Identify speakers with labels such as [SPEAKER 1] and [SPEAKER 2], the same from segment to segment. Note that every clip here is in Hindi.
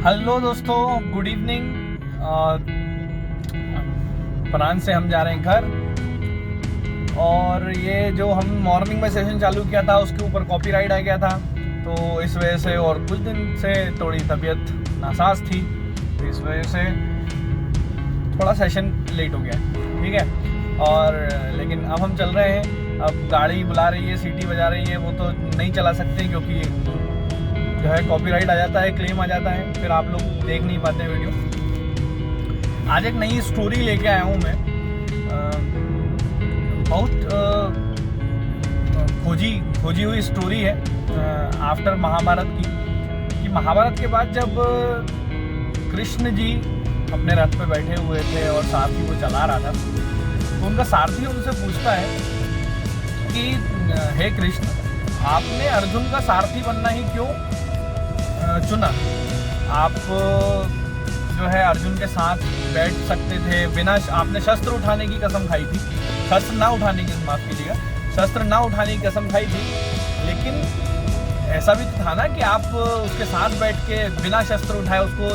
[SPEAKER 1] हेलो दोस्तों, गुड इवनिंग। फ्रांस से हम जा रहे हैं घर, और ये जो हम मॉर्निंग में सेशन चालू किया था उसके ऊपर कॉपीराइट आ गया था, तो इस वजह से और कुछ दिन से थोड़ी तबीयत नासाज थी, तो इस वजह से थोड़ा सेशन लेट हो गया, ठीक है। और लेकिन अब हम चल रहे हैं। अब गाड़ी बुला रही है, सीटी बजा रही है, वो तो नहीं चला सकते क्योंकि जो है कॉपीराइट आ जाता है, क्लेम आ जाता है, फिर आप लोग देख नहीं पाते वीडियो। आज एक नई स्टोरी लेके आया हूँ मैं। बहुत खोजी हुई स्टोरी है आफ्टर महाभारत की, कि महाभारत के बाद जब कृष्ण जी अपने रथ पे बैठे हुए थे और सारथी को चला रहा था, तो उनका सारथी उनसे पूछता है कि हे कृष्ण, आपने अर्जुन का सारथी बनना ही क्यों चुना? आप जो है अर्जुन के साथ बैठ सकते थे बिना, आपने शस्त्र उठाने की कसम खाई थी, शस्त्र ना उठाने की, माफ कीजिएगा, शस्त्र ना उठाने की कसम खाई थी, लेकिन ऐसा भी तो था ना कि आप उसके साथ बैठ के बिना शस्त्र उठाए उसको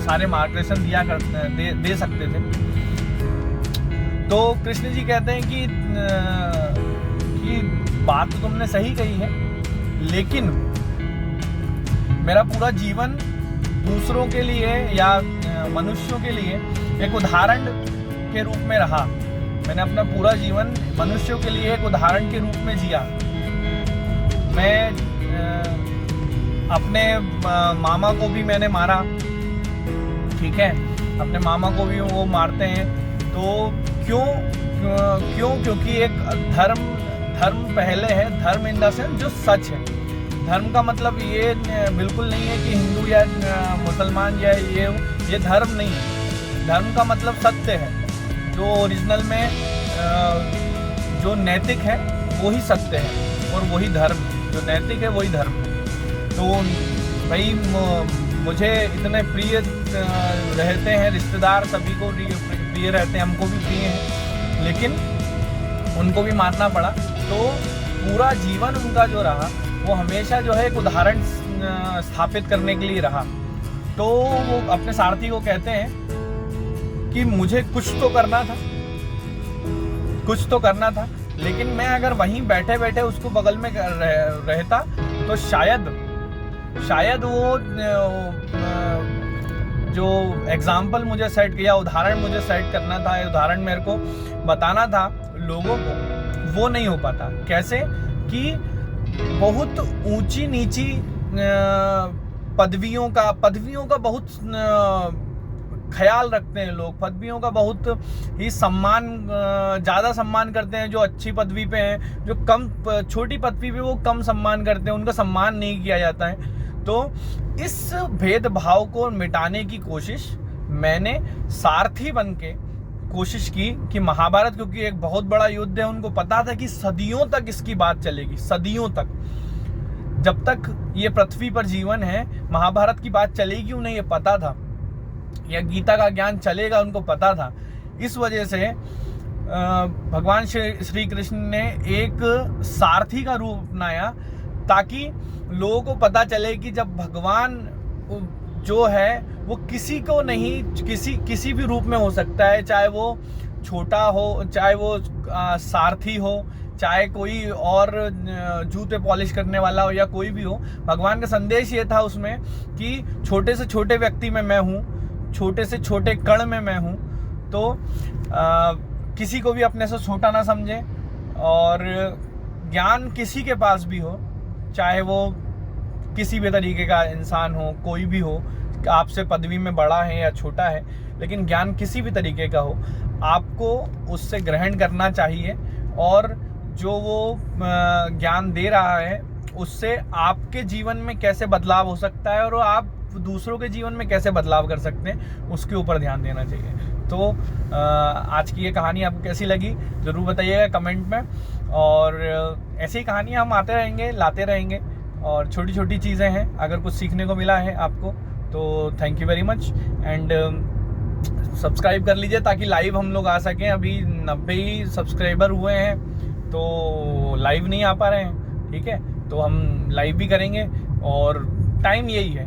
[SPEAKER 1] सारे मार्गदर्शन दे सकते थे। तो कृष्ण जी कहते हैं कि बात तो तुमने सही कही है, लेकिन मेरा पूरा जीवन दूसरों के लिए या मनुष्यों के लिए एक उदाहरण के रूप में रहा। मैंने अपना पूरा जीवन मनुष्यों के लिए एक उदाहरण के रूप में जिया। मैं अपने मामा को भी मैंने मारा, ठीक है, अपने मामा को भी वो मारते हैं। तो क्योंकि एक धर्म पहले है, धर्म इन द सेंस जो सच है। धर्म का मतलब ये बिल्कुल नहीं है कि हिंदू या मुसलमान या ये धर्म नहीं है। धर्म का मतलब सत्य है, जो ओरिजिनल में जो नैतिक है वही सत्य है, और वही धर्म है, जो नैतिक है वही धर्म है। तो भाई मुझे इतने प्रिय रहते हैं रिश्तेदार, सभी को प्रिय रहते हैं, हमको भी प्रिय हैं, लेकिन उनको भी मारना पड़ा। तो पूरा जीवन उनका जो रहा वो हमेशा जो है एक उदाहरण स्थापित करने के लिए रहा। तो वो अपने सारथी को कहते हैं कि मुझे कुछ तो करना था, लेकिन मैं अगर वहीं बैठे बैठे उसको बगल में रहता तो शायद वो जो एग्जाम्पल मुझे सेट किया, उदाहरण मुझे सेट करना था, उदाहरण मेरे को बताना था लोगों को, वो नहीं हो पाता। कैसे कि बहुत ऊंची नीची पदवियों का बहुत ख्याल रखते हैं लोग, पदवियों का बहुत ही ज़्यादा सम्मान करते हैं। जो अच्छी पदवी पे हैं, जो कम छोटी पदवी पे वो कम सम्मान करते हैं, उनका सम्मान नहीं किया जाता है। तो इस भेदभाव को मिटाने की कोशिश मैंने सारथी बन के कोशिश की कि महाभारत, क्योंकि एक बहुत बड़ा युद्ध है, उनको पता था कि सदियों तक इसकी बात चलेगी, सदियों तक, जब तक ये पृथ्वी पर जीवन है महाभारत की बात चलेगी क्यों नहीं, ये पता था, या गीता का ज्ञान चलेगा, उनको पता था। इस वजह से भगवान श्री कृष्ण ने एक सारथी का रूप अपनाया, ताकि लोगों को पता चले कि जब भगवान जो है वो किसी को नहीं, किसी भी रूप में हो सकता है, चाहे वो छोटा हो, चाहे वो सारथी हो, चाहे कोई और जूते पॉलिश करने वाला हो, या कोई भी हो। भगवान का संदेश ये था उसमें कि छोटे से छोटे व्यक्ति में मैं हूँ, छोटे से छोटे कण में मैं हूँ। तो किसी को भी अपने से छोटा ना समझे, और ज्ञान किसी के पास भी हो, चाहे वो किसी भी तरीके का इंसान हो, कोई भी हो, आपसे पदवी में बड़ा है या छोटा है, लेकिन ज्ञान किसी भी तरीके का हो, आपको उससे ग्रहण करना चाहिए, और जो वो ज्ञान दे रहा है उससे आपके जीवन में कैसे बदलाव हो सकता है, और आप दूसरों के जीवन में कैसे बदलाव कर सकते हैं, उसके ऊपर ध्यान देना चाहिए। तो आज की ये कहानी आपको कैसी लगी ज़रूर बताइएगा कमेंट में, और ऐसी ही कहानियाँ हम आते रहेंगे, लाते रहेंगे, और छोटी छोटी चीज़ें हैं। अगर कुछ सीखने को मिला है आपको तो thank you very much, and subscribe कर लीजिए ताकि लाइव हम लोग आ सकें। अभी 90 ही सब्सक्राइबर हुए हैं, तो लाइव नहीं आ पा रहे हैं, ठीक है, तो हम लाइव भी करेंगे, और टाइम यही है।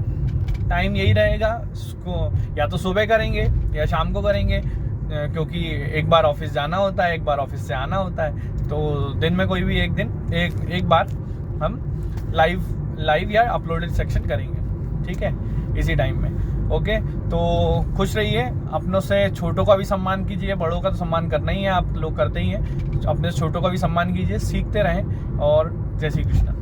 [SPEAKER 1] टाइम यही रहेगा, इसको या तो सुबह करेंगे या शाम को करेंगे, क्योंकि एक बार ऑफिस जाना होता है, एक बार ऑफिस से आना होता है, तो दिन में कोई भी एक बार हम लाइव या अपलोडेड सेक्शन करेंगे, ठीक है, इसी टाइम में। ओके, तो खुश रहिए, अपनों से छोटों का भी सम्मान कीजिए, बड़ों का तो सम्मान करना ही है, आप लोग करते ही हैं, अपने छोटों का भी सम्मान कीजिए, सीखते रहें, और जय श्री कृष्ण।